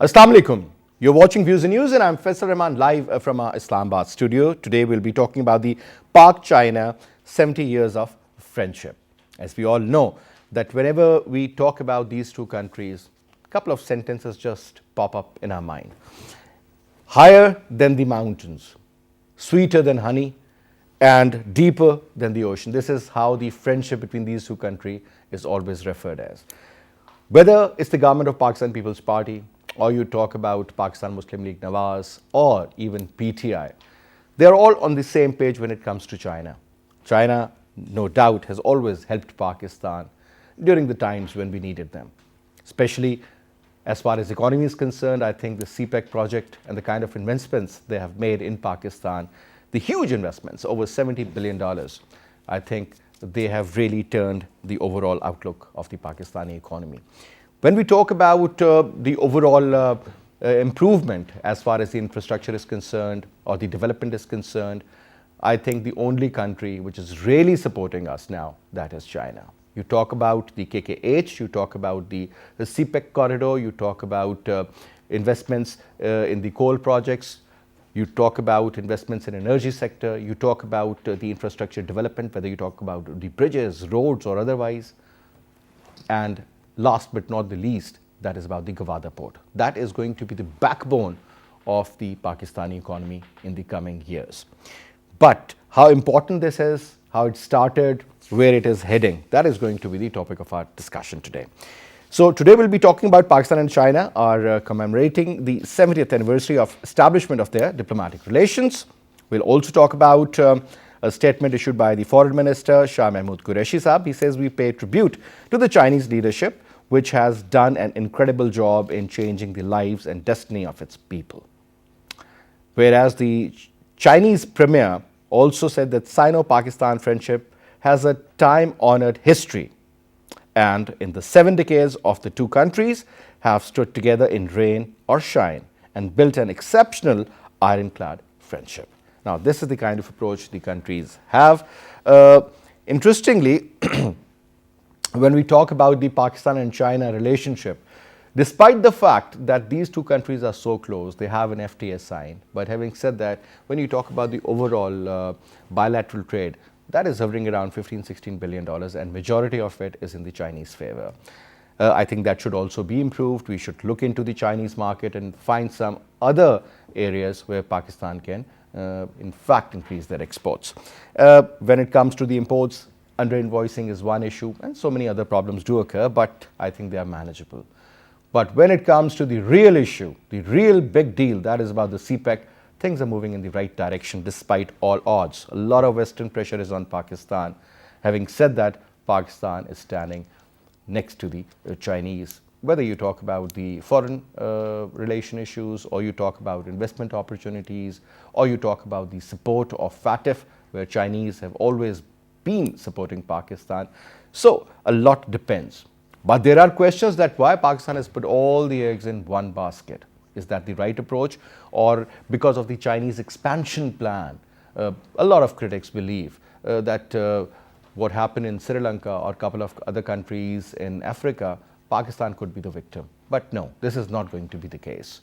Assalamu alaikum. You're watching Views and News and I'm Faisal Rahman live from our Islamabad studio. Today we'll be talking about the Pak-China 70 years of friendship. As we all know that whenever we talk about these two countries, a couple of sentences just pop up in our mind. Higher than the mountains, sweeter than honey, and deeper than the ocean. This is how the friendship between these two countries is always referred as. Whether it's the government of Pakistan People's Party, or you talk about Pakistan Muslim League Nawaz, or even PTI, they're all on the same page when it comes to China. China, no doubt, has always helped Pakistan during the times when we needed them. Especially as far as economy is concerned, I think the CPEC project and the kind of investments they have made in Pakistan, the huge investments, over $70 billion, I think they have really turned the overall outlook of the Pakistani economy. When we talk about the overall improvement as far as the infrastructure is concerned or the development is concerned, I think the only country which is really supporting us now, that is China. You talk about the KKH, you talk about the CPEC corridor, you talk about investments in the coal projects, you talk about investments in energy sector, you talk about the infrastructure development, whether you talk about the bridges, roads or otherwise. And last but not the least, that is about the Gwadar port. That is going to be the backbone of the Pakistani economy in the coming years. But how important this is, how it started, where it is heading, that is going to be the topic of our discussion today. So today we'll be talking about Pakistan and China are commemorating the 70th anniversary of establishment of their diplomatic relations. We'll also talk about a statement issued by the Foreign Minister Shah Mahmood Qureshi Saab. He says we pay tribute to the Chinese leadership, which has done an incredible job in changing the lives and destiny of its people. Whereas the Chinese premier also said that Sino-Pakistan friendship has a time-honored history, and in the 7 decades of the two countries have stood together in rain or shine and built an exceptional ironclad friendship. Now, this is the kind of approach the countries have. Interestingly, when we talk about the Pakistan and China relationship, despite the fact that these two countries are so close, they have an FTA signed. But having said that, when you talk about the overall bilateral trade, that is hovering around $15–16 billion, and majority of it is in the Chinese favor. I think that should also be improved. We should look into the Chinese market and find some other areas where Pakistan can, in fact, increase their exports. When it comes to the imports, under-invoicing is one issue, and so many other problems do occur, but I think they are manageable. But when it comes to the real issue, the real big deal, that is about the CPEC, things are moving in the right direction despite all odds. A lot of Western pressure is on Pakistan. Having said that, Pakistan is standing next to the Chinese. Whether you talk about the foreign relation issues, or you talk about investment opportunities, or you talk about the support of FATF, where Chinese have always been supporting Pakistan. So a lot depends. But there are questions that why Pakistan has put all the eggs in one basket. Is that the right approach, or because of the Chinese expansion plan? A lot of critics believe that what happened in Sri Lanka or a couple of other countries in Africa, Pakistan could be the victim. But no, this is not going to be the case.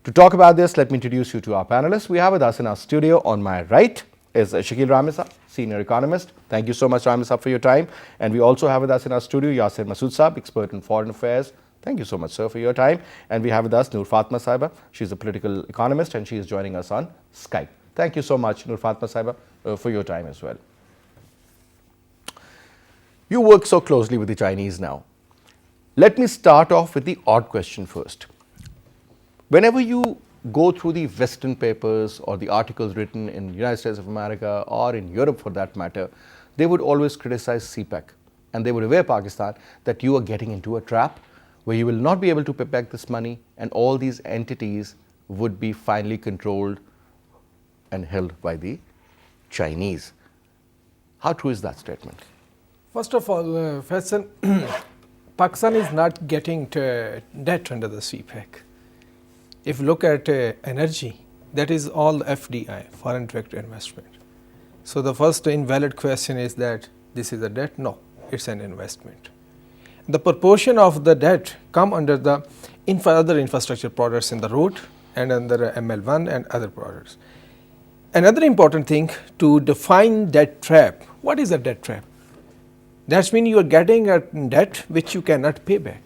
To talk about this, let me introduce you to our panelists. We have with us in our studio on my right is Shakil Rahmi, senior economist. Thank you so much, Rahmi, for your time. And we also have with us in our studio Yasir Masood Saab, expert in foreign affairs. Thank you so much, sir, for your time. And we have with us Noor Fatma Sahiba. She's a political economist and she is joining us on Skype. Thank you so much, Noor Fatma Sahiba, for your time as well. You work so closely with the Chinese now. Let me start off with the odd question first. Whenever you go through the Western papers or the articles written in the United States of America or in Europe for that matter, they would always criticize CPEC. And they would aware Pakistan that you are getting into a trap where you will not be able to pay back this money, and all these entities would be finally controlled and held by the Chinese. How true is that statement? First of all, Faisal, Pakistan is not getting to debt under the CPEC. If you look at energy, that is all FDI, foreign direct investment. So the first invalid question is that this is a debt? No, it's an investment. The proportion of the debt come under the other infrastructure products in the road and under ML1 and other products. Another important thing to define debt trap. What is a debt trap? That means you are getting a debt which you cannot pay back.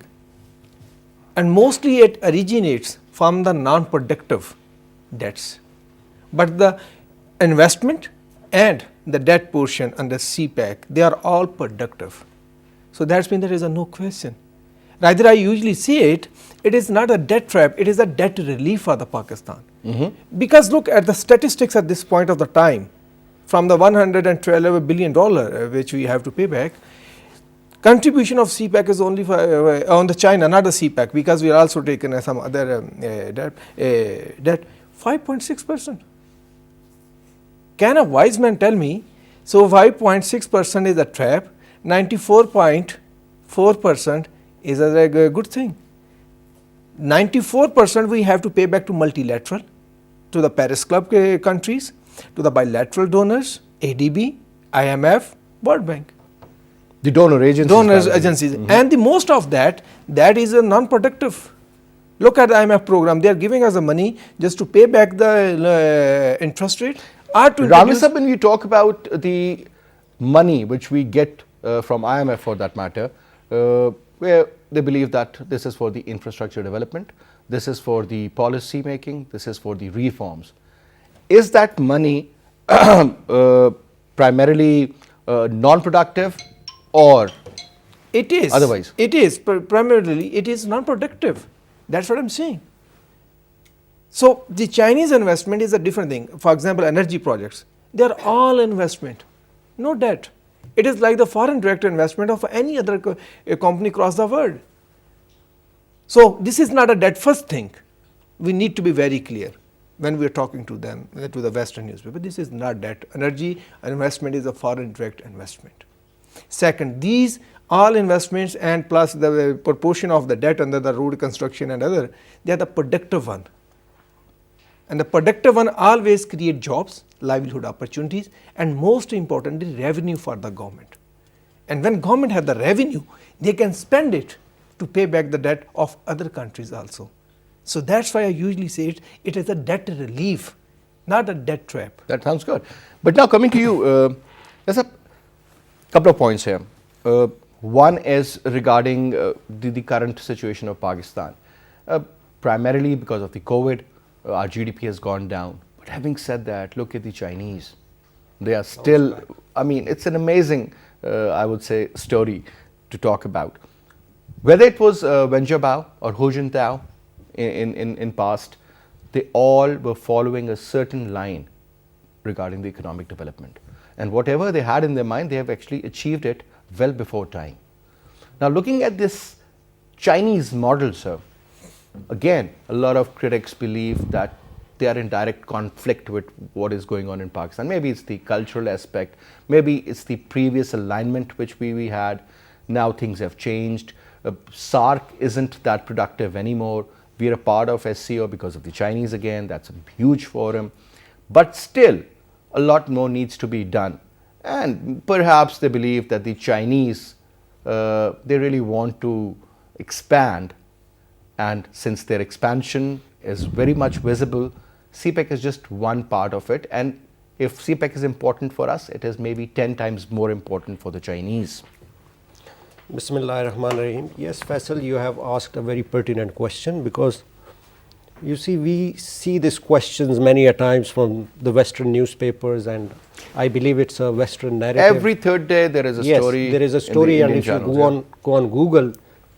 And mostly it originates from the non-productive debts. But the investment and the debt portion under CPEC, they are all productive. So that means there is no question. Rather, I usually say it is not a debt trap, it is a debt relief for the Pakistan. Because look at the statistics at this point of the time, from the $112 billion which we have to pay back, contribution of CPEC is only for, on the China, not the CPEC, because we are also taken some other debt, 5.6%. Can a wise man tell me, so 5.6% is a trap, 94.4% is a good thing. 94% we have to pay back to multilateral, to the Paris Club countries, to the bilateral donors, ADB, IMF, World Bank. The donor agencies. And the most of that is a non-productive. Look at the IMF program, they are giving us the money just to pay back the interest rate. Ramesab, when we talk about the money which we get from IMF for that matter, where they believe that this is for the infrastructure development, this is for the policy making, this is for the reforms. Is that money primarily non-productive or it is otherwise? It is primarily, it is non-productive. That's what I'm saying. So the Chinese investment is a different thing. For example, energy projects, they are all investment, no debt. It is like the foreign direct investment of any other company across the world. So this is not a debt first thing. We need to be very clear when we are talking to them, to the Western newspaper. This is not debt. Energy investment is a foreign direct investment. Second, these all investments and plus the proportion of the debt under the road construction and other, they are the productive one. And the productive one always create jobs, livelihood opportunities, and most importantly, revenue for the government. And when government has the revenue, they can spend it to pay back the debt of other countries also. So that's why I usually say it is a debt relief, not a debt trap. That sounds good. But now coming to you, there's a couple of points here. One is regarding the current situation of Pakistan. Primarily because of the COVID, our GDP has gone down. But having said that, look at the Chinese. They are still, I mean, it's an amazing, I would say, story to talk about. Whether it was Wen Jiabao or Hu Jintao in past, they all were following a certain line regarding the economic development. And whatever they had in their mind, they have actually achieved it well before time. Now looking at this Chinese model, sir, again, a lot of critics believe that they are in direct conflict with what is going on in Pakistan. Maybe it's the cultural aspect, maybe it's the previous alignment which we had. Now things have changed. SAARC isn't that productive anymore. We are a part of SCO because of the Chinese again. That's a huge forum. But still, a lot more needs to be done. And perhaps they believe that the Chinese, they really want to expand. And since their expansion is very much visible, CPEC is just one part of it. And if CPEC is important for us, it is maybe 10 times more important for the Chinese. Bismillahirrahmanirrahim. Yes, Faisal, you have asked a very pertinent question, because you see, we see these questions many a times from the Western newspapers, and I believe it's a Western narrative. Every third day there is a story. Yes, there is a story, and if you go on Google,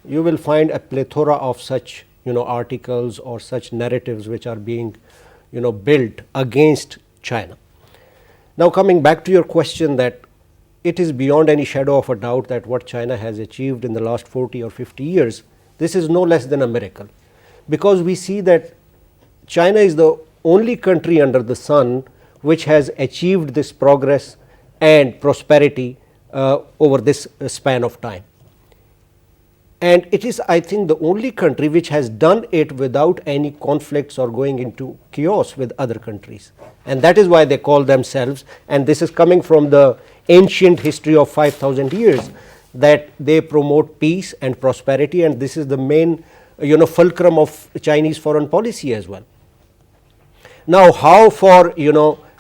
you will find a plethora of such, articles or such narratives which are being, built against China. Now, coming back to your question, that it is beyond any shadow of a doubt that what China has achieved in the last 40 or 50 years, this is no less than a miracle. Because we see that China is the only country under the sun which has achieved this progress and prosperity over this span of time. And it is, I think, the only country which has done it without any conflicts or going into chaos with other countries. And that is why they call themselves, and this is coming from the ancient history of 5,000 years, that they promote peace and prosperity, and this is the main fulcrum of Chinese foreign policy as well. Now, how for,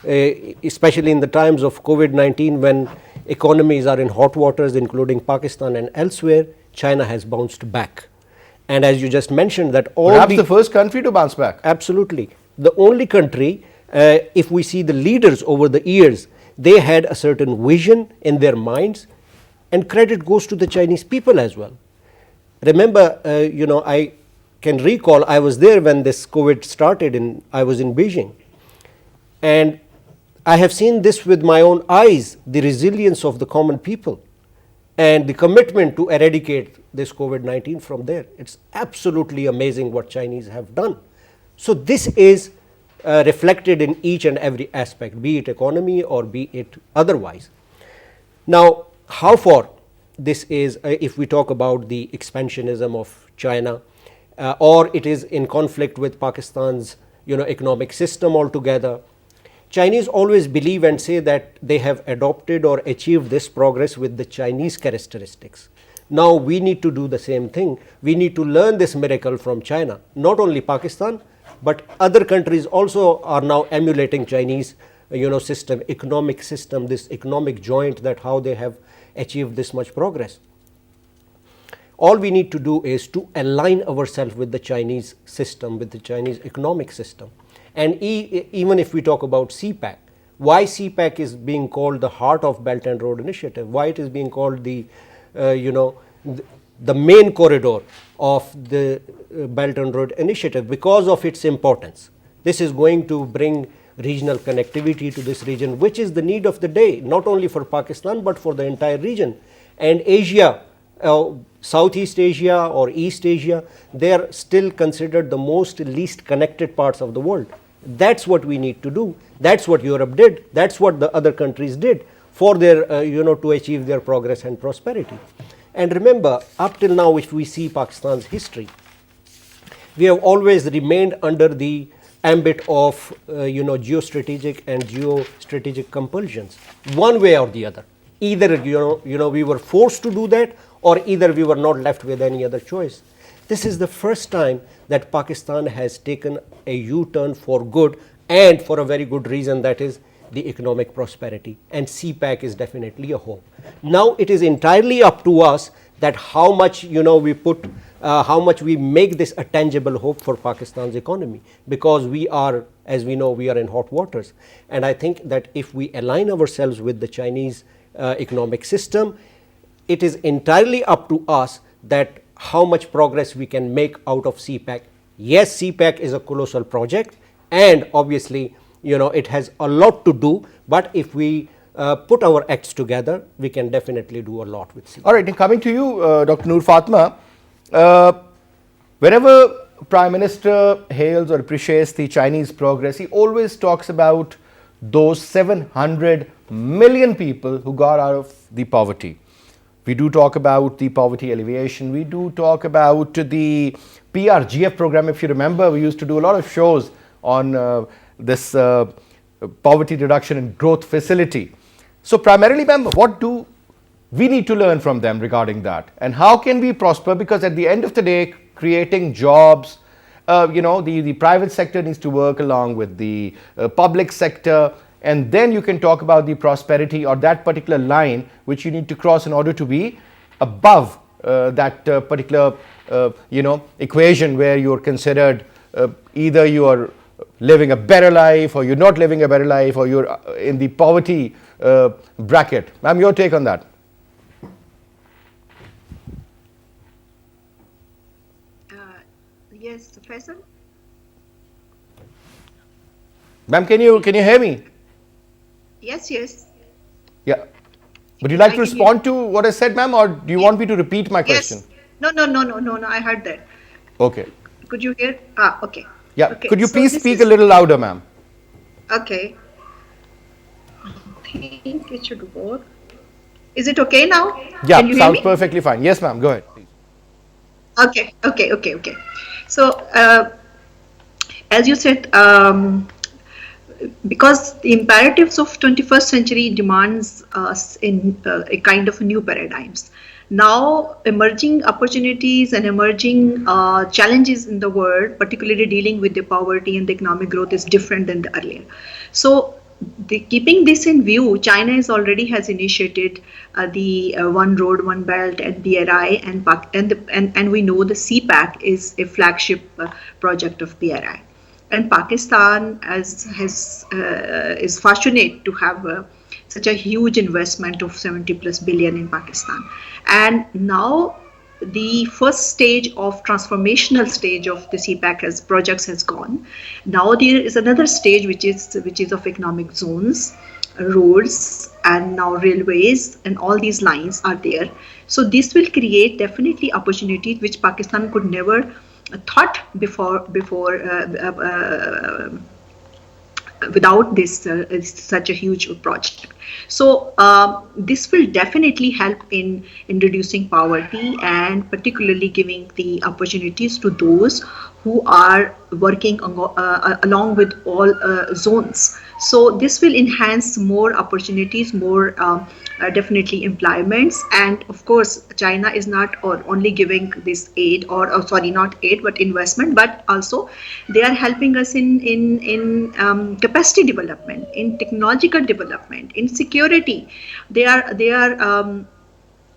especially in the times of COVID-19, when economies are in hot waters, including Pakistan and elsewhere, China has bounced back. And as you just mentioned, that all Perhaps the first country to bounce back. Absolutely. The only country, if we see the leaders over the years, they had a certain vision in their minds, and credit goes to the Chinese people as well. Remember, I can recall I was there when this COVID started, I was in Beijing. And I have seen this with my own eyes, the resilience of the common people and the commitment to eradicate this COVID-19 from there. It's absolutely amazing what Chinese have done. So this is reflected in each and every aspect, be it economy or be it otherwise. Now, how far this is, if we talk about the expansionism of China, or it is in conflict with Pakistan's economic system altogether. Chinese always believe and say that they have adopted or achieved this progress with the Chinese characteristics. Now we need to do the same thing. We need to learn this miracle from China. Not only Pakistan, but other countries also are now emulating Chinese system, economic system, this economic joint, that how they have achieved this much progress. All we need to do is to align ourselves with the Chinese system, with the Chinese economic system. And even if we talk about CPEC, why CPEC is being called the heart of Belt and Road Initiative, why it is being called the main corridor of the Belt and Road Initiative, because of its importance. This is going to bring regional connectivity to this region, which is the need of the day, not only for Pakistan but for the entire region. And Asia, Southeast Asia or East Asia, they are still considered the most least connected parts of the world. That's what we need to do. That's what Europe did. That's what the other countries did for their, to achieve their progress and prosperity. And remember, up till now, if we see Pakistan's history, we have always remained under the ambit of, geostrategic and geostrategic compulsions, one way or the other. Either, we were forced to do that, or either we were not left with any other choice. This is the first time that Pakistan has taken a U-turn for good, and for a very good reason, that is the economic prosperity. And CPEC is definitely a hope. Now it is entirely up to us that how much we put, how much we make this a tangible hope for Pakistan's economy, because we are, as we know, we are in hot waters. And I think that if we align ourselves with the Chinese economic system, it is entirely up to us that how much progress we can make out of CPEC. Yes, CPEC is a colossal project, and obviously, it has a lot to do, but if we put our acts together, we can definitely do a lot with CPEC. All right, and coming to you, Dr. Noor Fatma, whenever Prime Minister hails or appreciates the Chinese progress, he always talks about those 700 million people who got out of the poverty. We do talk about the poverty alleviation. We do talk about the PRGF program. If you remember, we used to do a lot of shows on this poverty reduction and growth facility. So primarily, ma'am, what do we need to learn from them regarding that? And how can we prosper? Because at the end of the day, creating jobs, the private sector needs to work along with the public sector. And then you can talk about the prosperity or that particular line which you need to cross in order to be above that particular equation where you're considered either you are living a better life or you're not living a better life or you're in the poverty bracket. Ma'am, your take on that? Yes, Professor. Ma'am, can you hear me? Yes, yes. Yeah. Would you like to respond to what I said, ma'am, or do you want me to repeat my question? Yes. No. I heard that. Okay. Could you hear? Okay. Yeah. Okay. Could you So please this speak is- a little louder, ma'am? Okay. I think it should work. Is it okay now? Yeah, Can you hear sounds me? perfectly fine. Yes, ma'am. Go ahead. Okay. So, as you said, because the imperatives of 21st century demands us in a kind of new paradigms. now emerging opportunities and emerging challenges in the world, particularly dealing with the poverty and the economic growth, is different than the earlier. So keeping this in view, China has initiated the One Road, One Belt and BRI, and we know the CPAC is a flagship project of BRI. And Pakistan is fortunate to have such a huge investment of 70 plus billion in Pakistan. And now the first stage of transformational stage of the CPAC projects has gone. Now there is another stage which is of economic zones, roads, and now railways, and all these lines are there. So this will create definitely opportunities which Pakistan could never thought before without this such a huge project. So this will definitely help in reducing poverty and particularly giving the opportunities to those who are working along with all zones. So this will enhance more opportunities, more definitely employments, and of course China is not only giving this aid or sorry, not aid but investment, but also they are helping us in capacity development, in technological development, in security. They are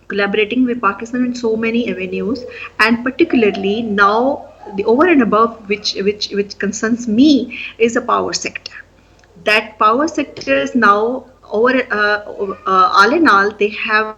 collaborating with Pakistan in so many avenues, and particularly now the over and above which concerns me is the power sector. That power sector is now over all in all they have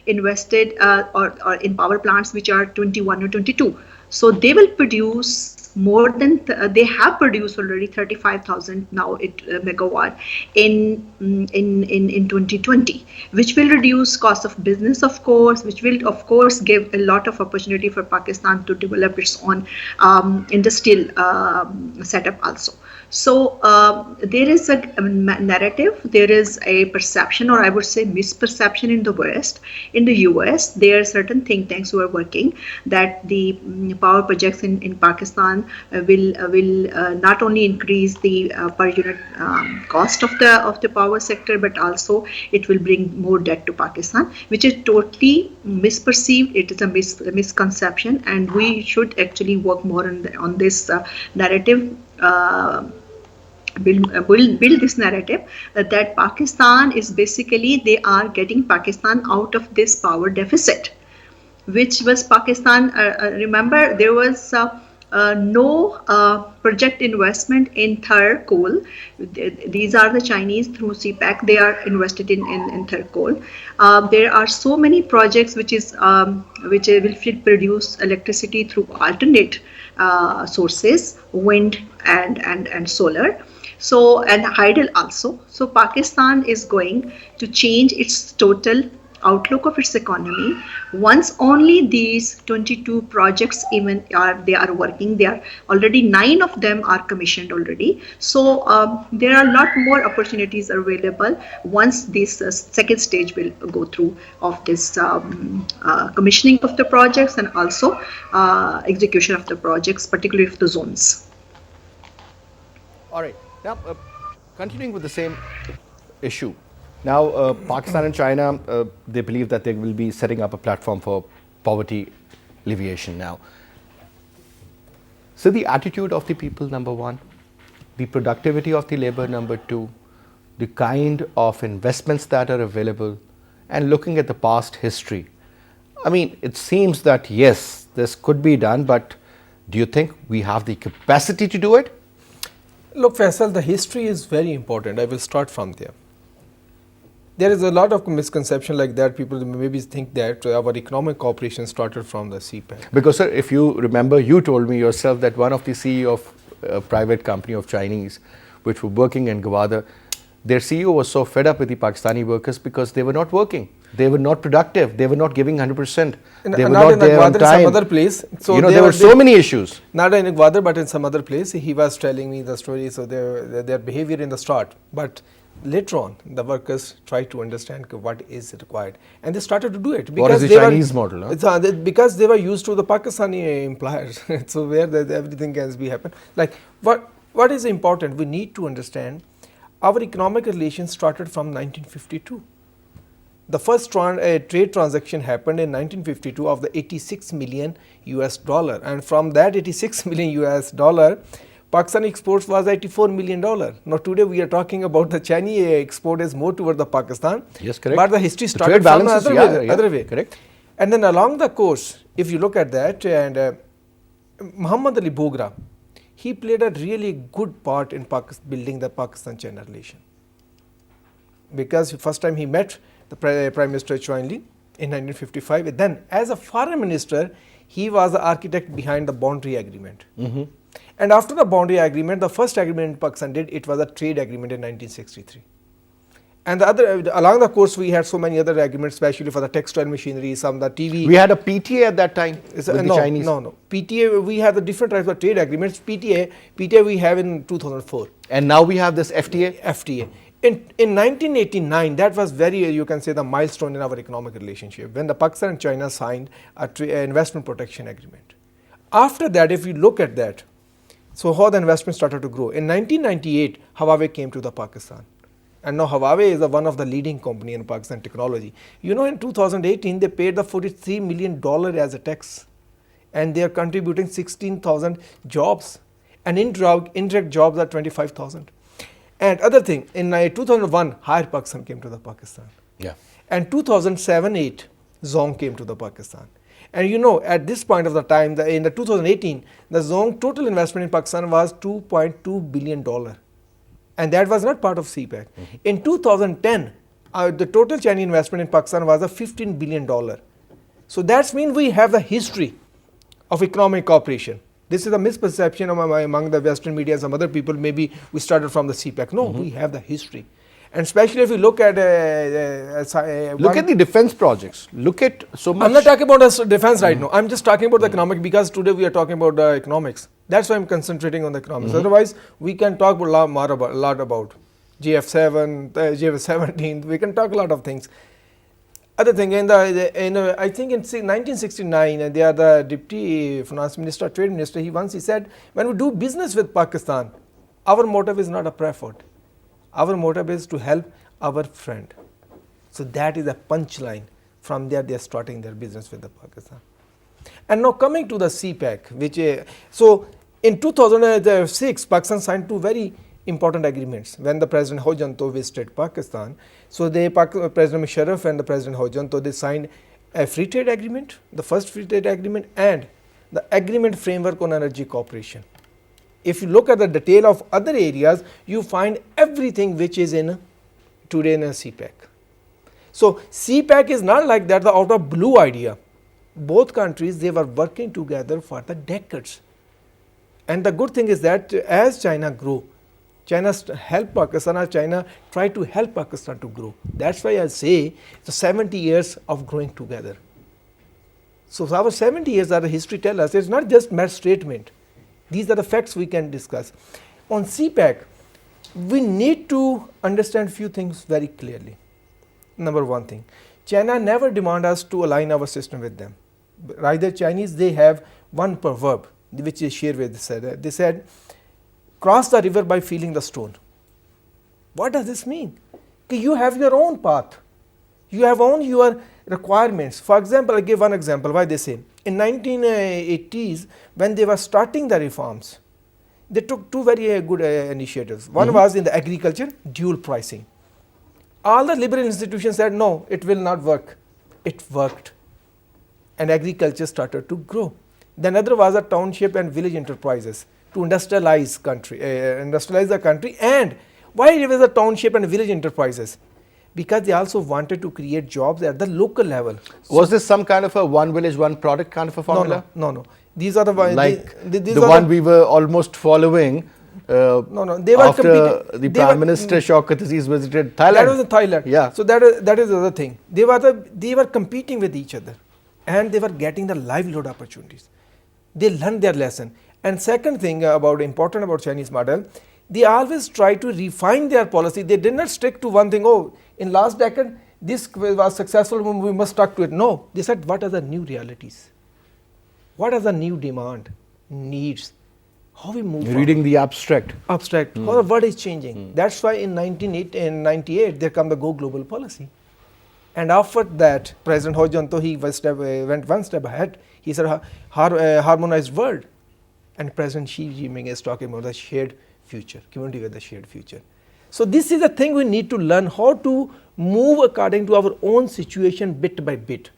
invested or in power plants which are 21 or 22. So they will produce more than they have produced already 35,000 now megawatt in 2020, which will reduce cost of business, of course, which will of course give a lot of opportunity for Pakistan to develop its own industrial setup also. So there is a narrative, there is a perception, or I would say misperception in the West. In the US, there are certain think tanks who are working that the power projects in Pakistan will not only increase the per unit cost of the power sector, but also it will bring more debt to Pakistan, which is totally misperceived. It is a misconception, and we should actually work more on this narrative. Build this narrative that Pakistan is basically, they are getting Pakistan out of this power deficit, which was Pakistan. Remember, there was no project investment in Thar coal. These are the Chinese through CPAC. They are invested in Thar coal. There are so many projects which will produce electricity through alternate sources, wind and solar. So, and hydel also. So Pakistan is going to change its total outlook of its economy once only these 22 projects even are working. They are already 9 of them are commissioned already. So there are a lot more opportunities available once this second stage will go through of this commissioning of the projects and also execution of the projects, particularly of the zones. All right. Now, continuing with the same issue. Now, Pakistan and China, they believe that they will be setting up a platform for poverty alleviation now. So the attitude of the people, number one, the productivity of the labor, number two, the kind of investments that are available, and looking at the past history. I mean, it seems that yes, this could be done, but do you think we have the capacity to do it? Look, Faisal, the history is very important. I will start from there. There is a lot of misconception like that. People maybe think that our economic cooperation started from the CPAC. Because, sir, if you remember, you told me yourself that one of the CEO of a private company of Chinese, which were working in Gwadar, their CEO was so fed up with the Pakistani workers because they were not working. They were not productive. They were not giving 100%. They were not there on time. In some other place. So there were so many issues. Not in Gwadar, but in some other place. He was telling me the story. So their behavior in the start, but later on, the workers tried to understand what is required, and they started to do it. What is the Chinese model? Huh? Because they were used to the Pakistani employers. So where everything can be happen. Like what is important? We need to understand our economic relations started from 1952. The first trade transaction happened in 1952 of the 86 million US dollar, and from that 86 million US dollar, Pakistan exports was 84 million dollar. Now today we are talking about the Chinese export is more toward the Pakistan. Yes, correct. But the history The started trade from the balances, other way. Correct. And then along the course, if you look at that, and Muhammad Ali Bogra, he played a really good part in building the Pakistan-China relation. Because first time he met the Prime Minister Choi Lee in 1955. Then as a foreign minister, he was the architect behind the boundary agreement. And after the boundary agreement, the first agreement Pakistan did, it was a trade agreement in 1963. And the other, along the course, we had so many other agreements, especially for the textile machinery, some the TV. We had a PTA at that time with the Chinese. No. PTA, we have the different types of trade agreements. PTA we have in 2004. And now we have this FTA. FTA. In 1989, that was very, you can say, the milestone in our economic relationship, when the Pakistan and China signed an investment protection agreement. After that, if you look at that, so how the investment started to grow. In 1998, Huawei came to the Pakistan. And now Huawei is one of the leading company in Pakistan technology. You know, in 2018, they paid the $43 million as a tax. And they are contributing 16,000 jobs. And indirect jobs are 25,000. And other thing, in 2001, Hire Pakistan came to the Pakistan. Yeah. And 2007-8, Zong came to the Pakistan. And you know, at this point of the time, in the 2018, the Zong total investment in Pakistan was $2.2 billion. And that was not part of CPEC. In 2010, the total Chinese investment in Pakistan was a $15 billion. So that means we have the history of economic cooperation. This is a misperception among the Western media and some other people. Maybe we started from the CPEC. No, we have the history. And especially if you look at look at the defense projects. Look at so much. I'm not talking about defense right now. I'm just talking about the economic, because today we are talking about the economics. That's why I'm concentrating on the economics. Otherwise, we can talk a lot about GF7, GF17. We can talk a lot of things. Other thing, I think in 1969, they are the Deputy Finance Minister, Trade Minister. He said, when we do business with Pakistan, our motive is not a profit. Our motive is to help our friend. So that is a punchline. From there, they are starting their business with the Pakistan. And now coming to the CPEC, which so in 2006, Pakistan signed two very important agreements when the President Hojanto visited Pakistan. So President Musharraf and the President Hojanto, they signed a free trade agreement, the first free trade agreement, and the agreement framework on energy cooperation. If you look at the detail of other areas, you find everything which is in today in a CPEC. So CPEC is not like that, the out of blue idea. Both countries, they were working together for the decades. And the good thing is that as China grew, China helped Pakistan, or China tried to help Pakistan to grow. That's why I say the 70 years of growing together. So our 70 years are the history tell us. It's not just mere statement. These are the facts we can discuss. On CPEC, we need to understand few things very clearly. Number one thing, China never demand us to align our system with them. Rather, Chinese, they have one proverb which they share with us. They said, cross the river by feeling the stone. What does this mean? You have your own path. You have your requirements. For example, I give one example why they say. In 1980s, when they were starting the reforms, they took two very good initiatives. One was in the agriculture, dual pricing. All the liberal institutions said, no, it will not work. It worked. And agriculture started to grow. The other was a township and village enterprises to industrialize the country. And why it was a township and village enterprises? Because they also wanted to create jobs at the local level. Was this some kind of a one village, one product kind of a formula? No. These are the one we were almost following. They were after the Prime Minister Shaukat Aziz visited Thailand. That was in Thailand. Yeah. So that is the other thing. They were competing with each other, and they were getting the livelihood opportunities. They learned their lesson. And second thing important about Chinese model, they always try to refine their policy. They did not stick to one thing. Oh, in last decade, this was successful, we must stuck to it. No, they said, what are the new realities? What are the new demand, needs? How we move Reading the abstract. How the world is changing. That's why in 1998, there come the Go Global policy. And after that, President Ho Junto, he went one step ahead. He said harmonized world. And President Xi Jinping is talking about the shared future, community with the shared future. So this is the thing we need to learn, how to move according to our own situation bit by bit.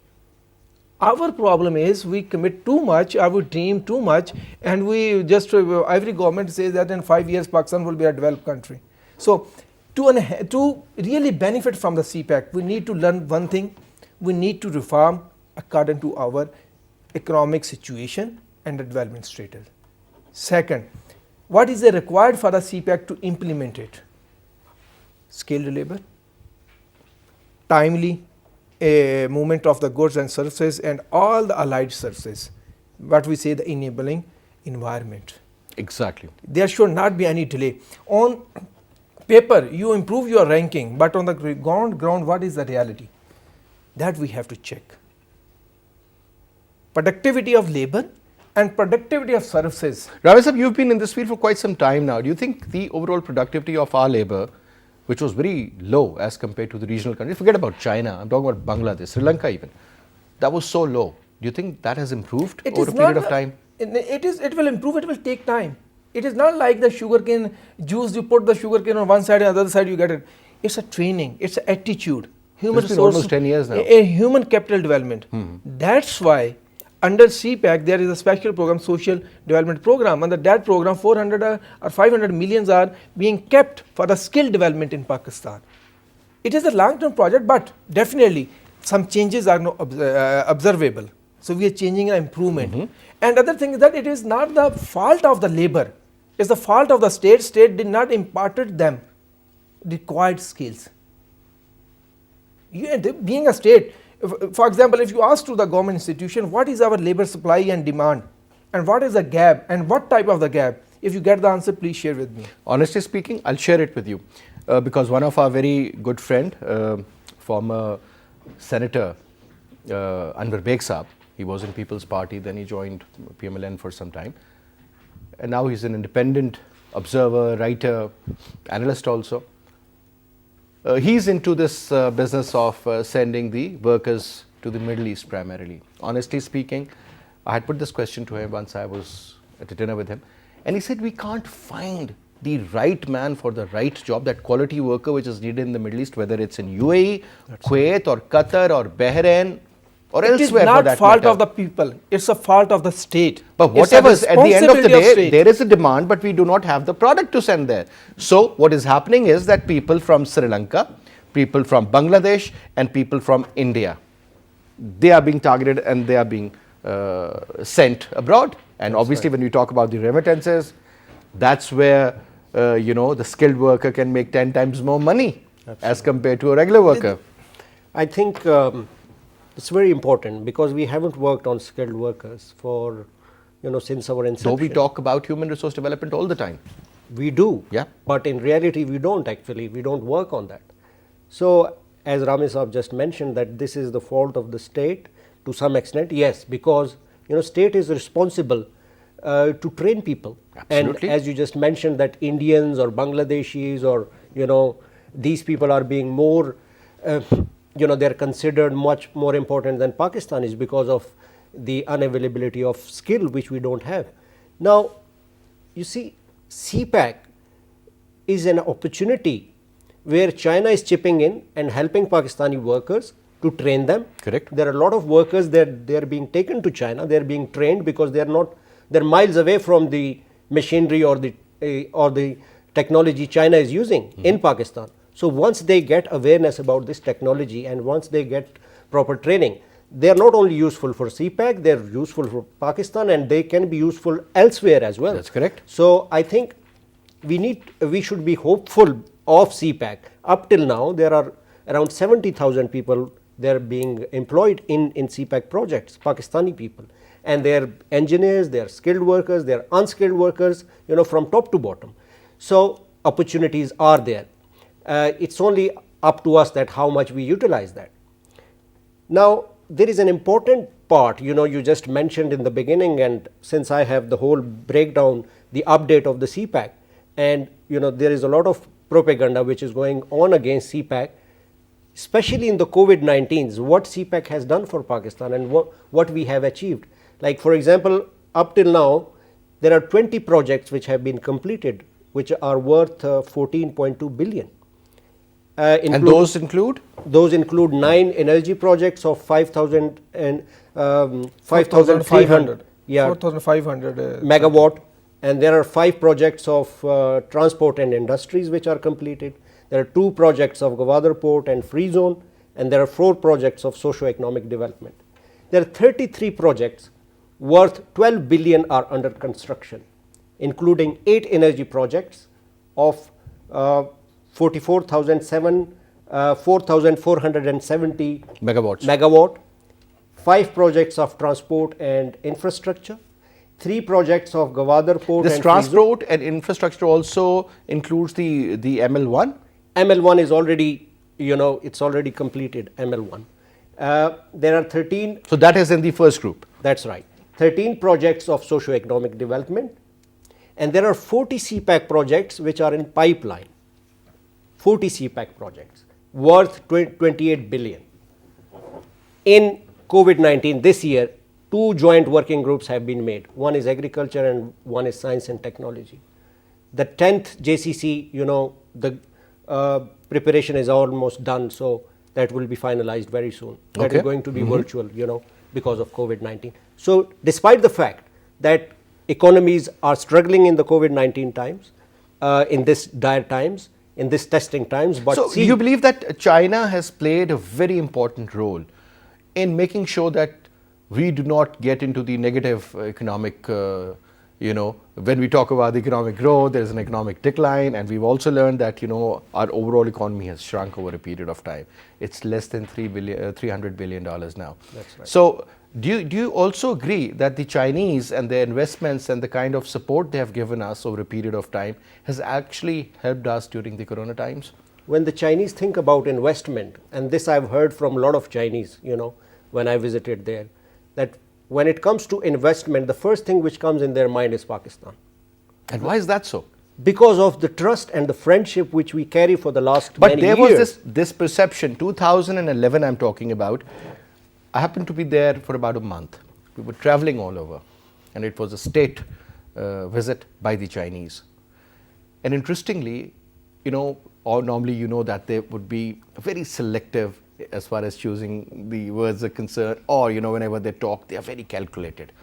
Our problem is we commit too much, or we dream too much, and we just, every government says that in 5 years Pakistan will be a developed country. So to really benefit from the CPEC, we need to learn one thing: we need to reform according to our economic situation and the development status. Second, what is required for the CPEC to implement it? Skilled labor, timely movement of the goods and services, and all the allied services, what we say the enabling environment. Exactly. There should not be any delay. On paper, you improve your ranking, but on the ground, what is the reality? That we have to check. Productivity of labor and productivity of services. Ravi sir, you've been in this field for quite some time now. Do you think the overall productivity of our labor, which was very low as compared to the regional countries, forget about China, I'm talking about Bangladesh, Sri Lanka even, that was so low. Do you think that has improved over a period of time? It will improve, it will take time. It is not like the sugarcane juice, you put the sugarcane on one side and the other side you get it. It's a training, it's an attitude. Human It's been almost 10 years now. A human capital development. That's why under CPEC there is a special program, social development program. Under that program 400 or 500 millions are being kept for the skill development in Pakistan. It is a long-term project, but definitely some changes are observable. So we are changing an improvement. And other thing is that it is not the fault of the labor. It's the fault of the state. State did not imparted them required skills. Being a state, for example, if you ask to the government institution, what is our labor supply and demand, and what is the gap, and what type of the gap? If you get the answer, please share with me. Honestly speaking, I'll share it with you because one of our very good friend, former Senator Anwar Beg Saab, he was in People's Party, then he joined PMLN for some time, and now he's an independent observer, writer, analyst also. He's into this business of sending the workers to the Middle East primarily. Honestly speaking, I had put this question to him once I was at a dinner with him, and he said we can't find the right man for the right job, that quality worker which is needed in the Middle East, whether it's in UAE, Kuwait or Qatar or Bahrain or elsewhere. It is not for that fault matter. of the people, it's a fault of the state. But It's a whatever, at the end of the responsibility day, state. there is a demand, but we do not have the product to send there. So what is happening is that people from Sri Lanka, people from Bangladesh and people from India, they are being targeted and they are being sent abroad. And That's obviously right. when we talk about the remittances, that's where the skilled worker can make 10 times more money as compared to a regular worker. I think it's very important because we haven't worked on skilled workers for, since our inception. Though we talk about human resource development all the time. We do. Yeah. But in reality, we don't actually. We don't work on that. So, as Rami Saab just mentioned, that this is the fault of the state to some extent. Yes, because state is responsible to train people. Absolutely. And as you just mentioned, that Indians or Bangladeshis or these people are being more, they're considered much more important than Pakistanis because of the unavailability of skill which we don't have. Now, you see, CPEC is an opportunity where China is chipping in and helping Pakistani workers to train them. Correct. There are a lot of workers that they are being taken to China. They are being trained because they're miles away from the machinery or the technology China is using in Pakistan. So once they get awareness about this technology and once they get proper training, they are not only useful for CPEC, they are useful for Pakistan and they can be useful elsewhere as well. That's correct. So I think we should be hopeful of CPEC. Up till now, there are around 70,000 people they are being employed in CPEC projects, Pakistani people, and they are engineers, they are skilled workers, they are unskilled workers, from top to bottom. So opportunities are there. It's only up to us that how much we utilize that. Now there is an important part, you just mentioned in the beginning, and since I have the whole breakdown, the update of the CPEC, and there is a lot of propaganda which is going on against CPEC. especially in the COVID-19s, what CPEC has done for Pakistan and what we have achieved. Like for example, up till now, there are 20 projects which have been completed, which are worth 14.2 billion. And those include? Those include 9 energy projects of 5,000 and 5,500. 4,500 megawatt, and there are 5 projects of transport and industries which are completed. There are 2 projects of Gwadar Port and Free Zone, and there are 4 projects of socio-economic development. There are 33 projects worth 12 billion are under construction, including 8 energy projects of 4,470 megawatt, 5 projects of transport and infrastructure, 3 projects of Gwadar Port. This and transport and infrastructure also includes the ML1? ML1 is already, it's already completed, ML1. There are 13. So that is in the first group. That's right. 13 projects of socio-economic development, and there are 40 CPEC projects which are in pipeline. 40 CPEC projects worth 28 billion. In COVID-19 this year, 2 joint working groups have been made. One is agriculture and one is science and technology. The 10th JCC, the preparation is almost done, so that will be finalized very soon. That is going to be virtual, because of COVID-19. So despite the fact that economies are struggling in the COVID-19 times, in this dire times, in this testing times. But so you believe that China has played a very important role in making sure that we do not get into the negative economic, when we talk about the economic growth, there is an economic decline, and we've also learned that, our overall economy has shrunk over a period of time. It's less than $300 billion now. That's right. So do you also agree that the Chinese and their investments and the kind of support they have given us over a period of time has actually helped us during the corona times? When the Chinese think about investment, and this I've heard from a lot of Chinese, when I visited there, that when it comes to investment, the first thing which comes in their mind is Pakistan. And why is that so? Because of the trust and the friendship which we carry for the last many years. But there was this perception, 2011 I'm talking about. I happened to be there for about a month. We were traveling all over, and it was a state visit by the Chinese. And interestingly, normally that they would be very selective as far as choosing the words are concerned, or whenever they talk, they are very calculated.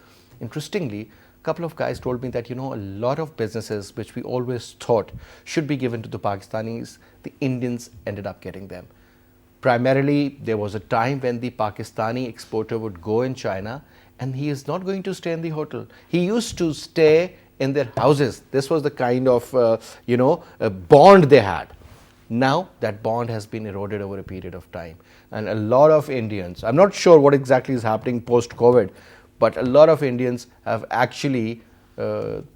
Interestingly, a couple of guys told me that a lot of businesses which we always thought should be given to the Pakistanis, the Indians ended up getting them. Primarily, there was a time when the Pakistani exporter would go in China and he is not going to stay in the hotel. He used to stay in their houses. This was the kind of, a bond they had. Now that bond has been eroded over a period of time. And a lot of Indians, I'm not sure what exactly is happening post-COVID, but a lot of Indians have actually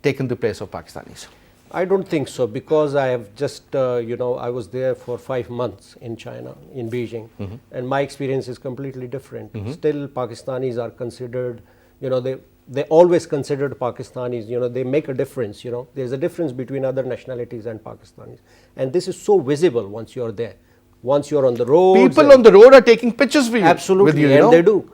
taken the place of Pakistanis. I don't think so, because I have just, I was there for 5 months in China, in Beijing, and my experience is completely different. Still, Pakistanis are considered, they always considered Pakistanis, they make a difference, there's a difference between other nationalities and Pakistanis. And this is so visible once you're there. Once you're on the road. People on the road are taking pictures for you. Absolutely, with you, and they do.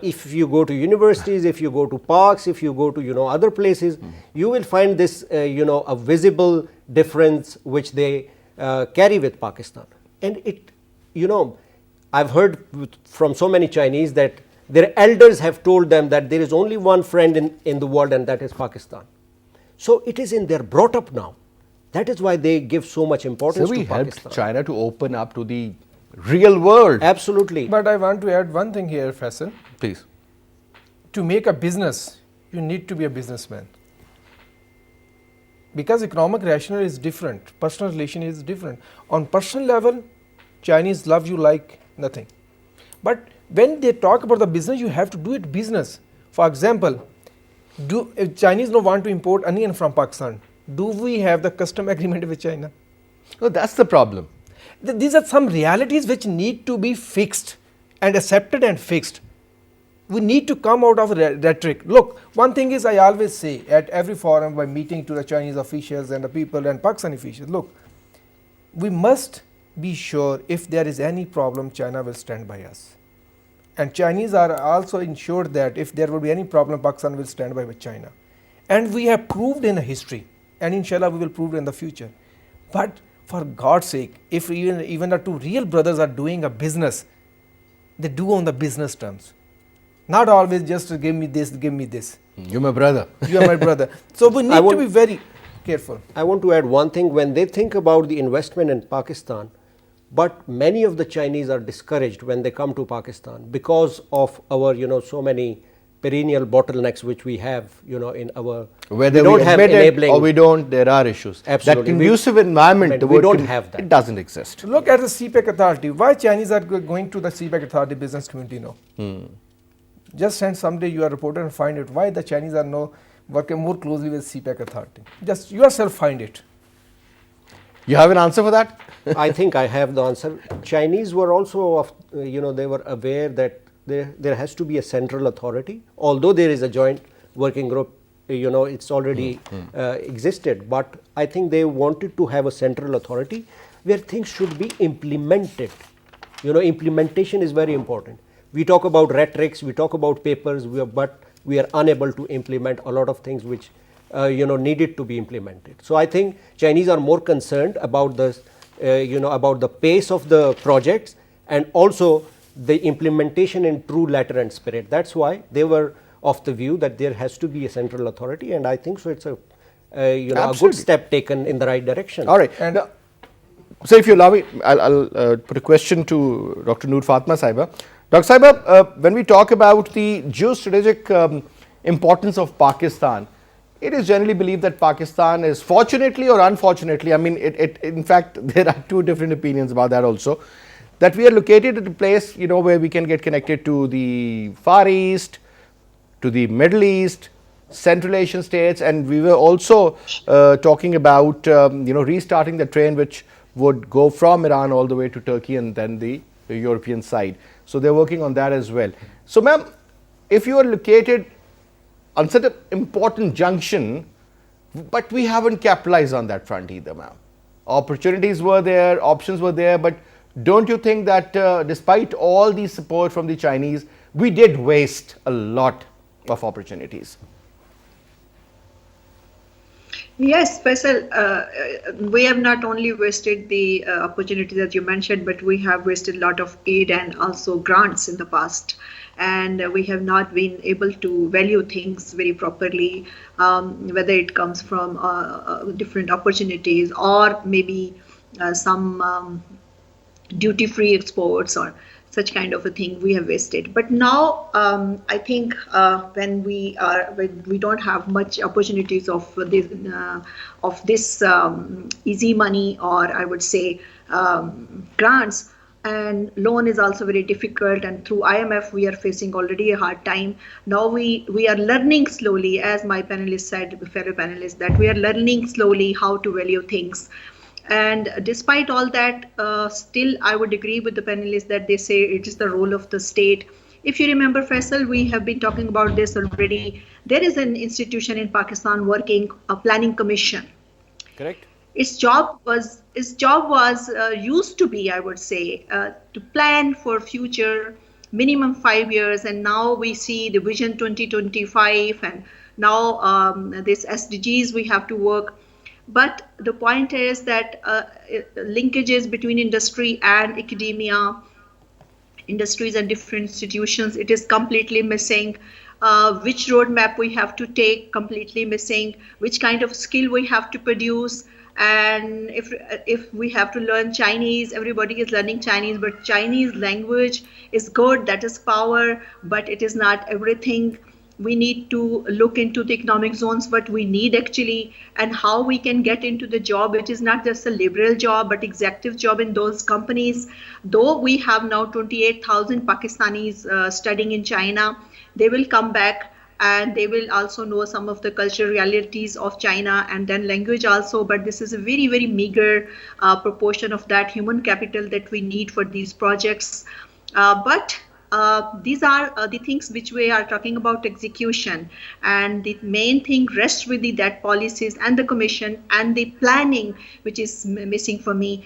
If you go to universities, if you go to parks, if you go to other places, you will find this a visible difference which they carry with Pakistan. And it I've heard from so many Chinese that their elders have told them that there is only one friend in the world, and that is Pakistan. So it is in their brought up now. That is why they give so much importance to Pakistan. So we helped China to open up to the real world. Absolutely. But I want to add one thing here, Faisal. Please. To make a business, you need to be a businessman. Because economic rationale is different, personal relation is different. On personal level, Chinese love you like nothing. But when they talk about the business, you have to do it business. For example, if Chinese don't want to import onion from Pakistan, do we have the custom agreement with China? No, that's the problem. These are some realities which need to be fixed and accepted and fixed. We need to come out of rhetoric. Look, one thing is I always say at every forum by meeting to the Chinese officials and the people and Pakistani officials, look, we must be sure if there is any problem, China will stand by us. And Chinese are also ensured that if there will be any problem, Pakistan will stand by with China. And we have proved in history, and inshallah we will prove in the future. But for God's sake, if even the two real brothers are doing a business, they do on the business terms. Not always just give me this, give me this. You're my brother. You are my brother. So we need to be very careful. I want to add one thing. When they think about the investment in Pakistan, but many of the Chinese are discouraged when they come to Pakistan because of our, so many perennial bottlenecks which we have, in our, Whether we admit it or we don't, there are issues. Absolutely. That conducive environment, the we word don't have that. It doesn't exist. Look at the CPEC authority. Why Chinese are going to the CPEC authority business community now? Just send someday your reporter and find it. Why the Chinese are now working more closely with CPEC authority? Just yourself find it. You have an answer for that? I think I have the answer. Chinese were also, they were aware that there has to be a central authority. Although there is a joint working group, it's already existed. But I think they wanted to have a central authority where things should be implemented. Implementation is very important. We talk about rhetorics, we talk about papers, but we are unable to implement a lot of things which needed to be implemented. So I think Chinese are more concerned about the about the pace of the projects and also the implementation in true letter and spirit. That's why they were of the view that there has to be a central authority, and I think so. It's a a good step taken in the right direction. All right. And so, if you allow me, I'll put a question to Dr. Noor Fatma Sahiba. Dr. Sahiba, when we talk about the geostrategic importance of Pakistan, it is generally believed that Pakistan is, fortunately or unfortunately, I mean, in fact, there are two different opinions about that also, that we are located at a place, where we can get connected to the Far East, to the Middle East, Central Asian states, and we were also talking about, restarting the train which would go from Iran all the way to Turkey and then the European side. So they're working on that as well. So, ma'am, if you are located on such an important junction, but we haven't capitalized on that front either, ma'am. Opportunities were there, options were there, but don't you think that despite all the support from the Chinese, we did waste a lot of opportunities? Yes, Faisal, we have not only wasted the opportunity that you mentioned, but we have wasted a lot of aid and also grants in the past. And we have not been able to value things very properly, whether it comes from different opportunities or maybe some duty-free exports or such kind of a thing we have wasted. But now I think when we don't have much opportunities of this easy money, or I would say grants, and loan is also very difficult, and through IMF we are facing already a hard time. Now we are learning slowly, as my panelists said, fellow panelists, that we are learning slowly how to value things. And despite all that, still I would agree with the panelists that they say it is the role of the state. If you remember, Faisal, we have been talking about this already. There is an institution in Pakistan working, a planning commission. Correct. Its job was used to be, I would say, to plan for future minimum 5 years, and now we see the Vision 2025, and now this SDGs we have to work. But the point is that linkages between industry and academia, industries and different institutions, it is completely missing. Which roadmap we have to take, completely missing. Which kind of skill we have to produce. And if we have to learn Chinese, everybody is learning Chinese, but Chinese language is good, that is power, but it is not everything. We need to look into the economic zones, what we need actually, and how we can get into the job. It is not just a liberal job, but executive job in those companies. Though we have now 28,000 Pakistanis studying in China, they will come back and they will also know some of the cultural realities of China and then language also. But this is a very, very meager proportion of that human capital that we need for these projects. But these are the things which we are talking about execution, and the main thing rests with the that policies and the commission and the planning, which is missing for me.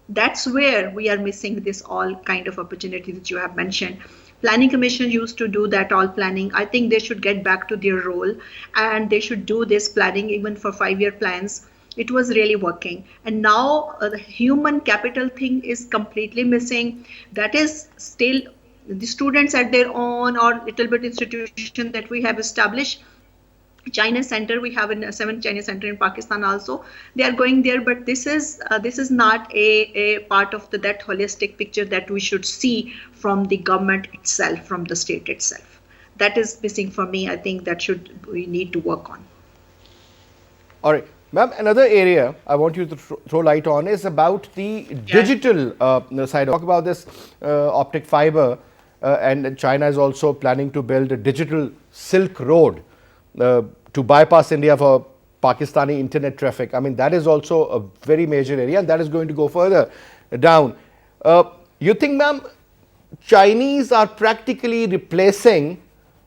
That's where we are missing this all kind of opportunity that you have mentioned. Planning Commission used to do that all planning. I think they should get back to their role, and they should do this planning even for 5-year plans. It was really working, and now the human capital thing is completely missing. That is still the students at their own or little bit institution that we have established. China Center, we have a 7 China Center in Pakistan also. They are going there, but this is not a part of that holistic picture that we should see from the government itself, from the state itself. That is missing for me. I think that we need to work on. All right. Ma'am, another area I want you to throw light on is about the digital side. Talk about this optic fiber, and China is also planning to build a digital Silk Road to bypass India for Pakistani internet traffic. I mean, that is also a very major area, and that is going to go further down. You think, ma'am, Chinese are practically replacing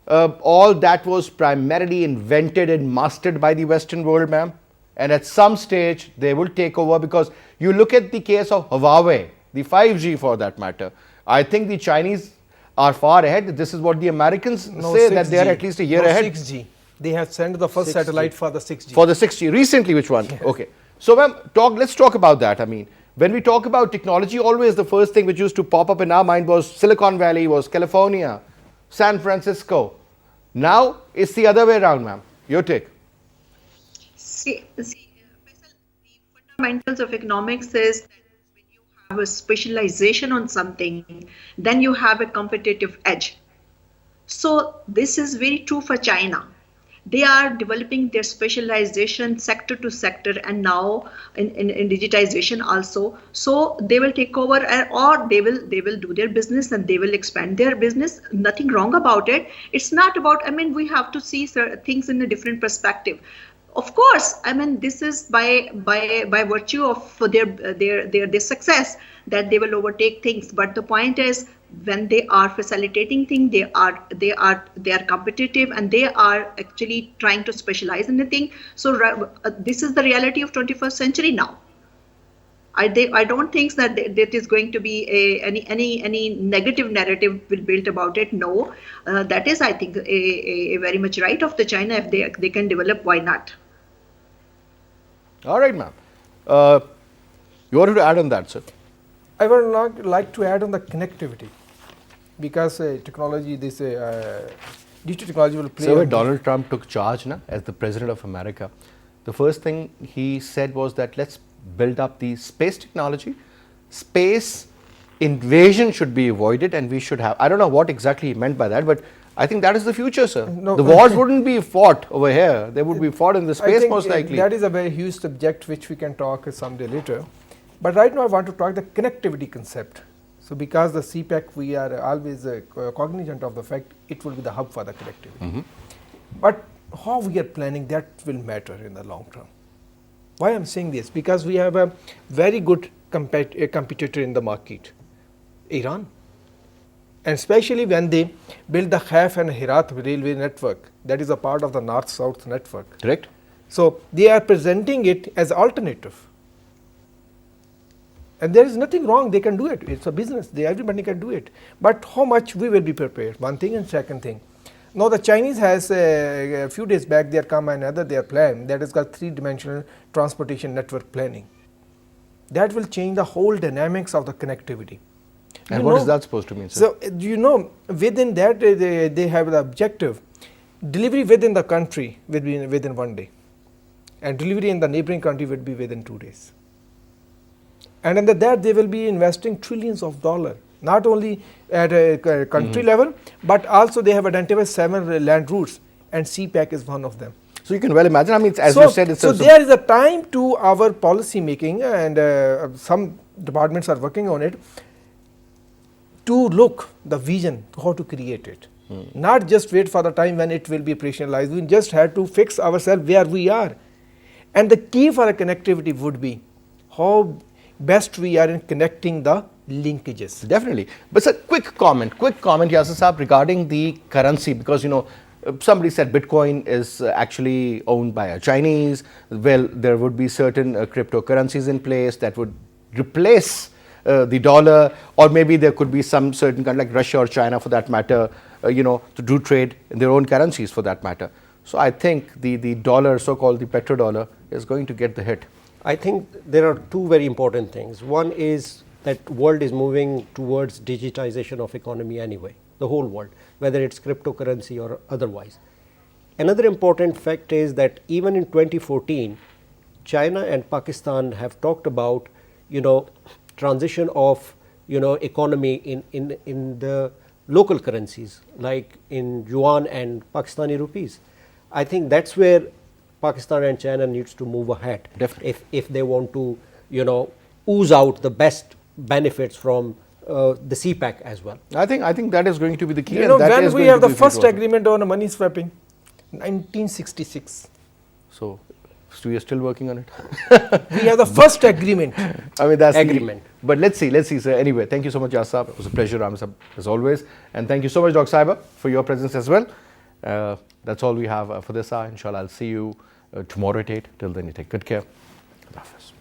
all that was primarily invented and mastered by the Western world, ma'am? And at some stage, they will take over, because you look at the case of Huawei, the 5G for that matter. I think the Chinese are far ahead. This is what the Americans say, that they are at least a year ahead. 6G. They have sent the first 6G. satellite for the 6G. For the 6G. Recently, which one? Yes. Okay. So, ma'am, let's talk about that. I mean, when we talk about technology, always the first thing which used to pop up in our mind was Silicon Valley, was California, San Francisco. Now, it's the other way around, ma'am. Your take. See, Faisal, the fundamentals of economics is that when you have a specialization on something, then you have a competitive edge. So this is very true for China. They are developing their specialization sector to sector, and now in digitization also. So they will take over, or they will do their business, and they will expand their business. Nothing wrong about it. It's not about, I mean, we have to see things in a different perspective. Of course, I mean, this is by virtue of their success that they will overtake things. But the point is, when they are facilitating things, they are competitive, and they are actually trying to specialize in the thing. So this is the reality of 21st century now. I don't think that that is going to be any negative narrative built about it. No, that is, I think, a very much right of the China. If they can develop, why not? All right, ma'am. You wanted to add on that, sir? I would like to add on the connectivity, because technology, digital technology will play. So when Donald Trump took charge as the President of America, the first thing he said was that let's build up the space technology. Space invasion should be avoided, and we should have, I don't know what exactly he meant by that, but I think that is the future, sir. No, the wars wouldn't be fought over here. They would be fought in the I space, think most likely. that is a very huge subject which we can talk someday later. But right now I want to talk the connectivity concept. So because the CPEC, we are always cognizant of the fact it will be the hub for the connectivity. But how we are planning, that will matter in the long term. Why I am saying this? Because we have a very good competitor in the market, Iran. And especially when they build the Haf and Herat railway network, that is a part of the north-south network. Correct. So they are presenting it as alternative. And there is nothing wrong, they can do it. It's a business, everybody can do it. But how much we will be prepared, one thing, and second thing. Now the Chinese has a few days back, there come another their plan that is called 3-dimensional transportation network planning. That will change the whole dynamics of the connectivity. And what is that supposed to mean, sir? So, within that they have the objective, delivery within the country will be within 1 day, and delivery in the neighboring country would be within 2 days. And under that they will be investing trillions of dollars, not only at a country level, but also they have identified 7 land routes, and CPEC is one of them. So you can well imagine, I mean, as you said, it's so there is a time to our policy making, and some departments are working on it, to look the vision, how to create it. Not just wait for the time when it will be operationalized. We just have to fix ourselves where we are. And the key for a connectivity would be how best we are in connecting the linkages. Definitely. But sir, quick comment, Yasir Saab, regarding the currency, because somebody said Bitcoin is actually owned by a Chinese. Well, there would be certain cryptocurrencies in place that would replace the dollar, or maybe there could be some certain country like Russia or China for that matter, to do trade in their own currencies for that matter. So I think the dollar, so-called the petrodollar, is going to get the hit. I think there are two very important things. One is that world is moving towards digitization of economy anyway, the whole world, whether it's cryptocurrency or otherwise. Another important fact is that even in 2014, China and Pakistan have talked about, transition of, economy in the local currencies, like in yuan and Pakistani rupees. I think that's where Pakistan and China needs to move ahead. Definitely. If they want to, ooze out the best benefits from the CPEC as well. I think that is going to be the key. You and know, that when is we going have to the be first important. agreement on money swapping, 1966. So we are still working on it. We have the first agreement. I mean, that's Agreement. But let's see, sir. Anyway, thank you so much, Yasab. It was a pleasure, Ramsab, as always. And thank you so much, Dr. Saiba, for your presence as well. That's all we have for this hour. Inshallah, I'll see you tomorrow at 8. Till then, you take good care. Allah Hafiz.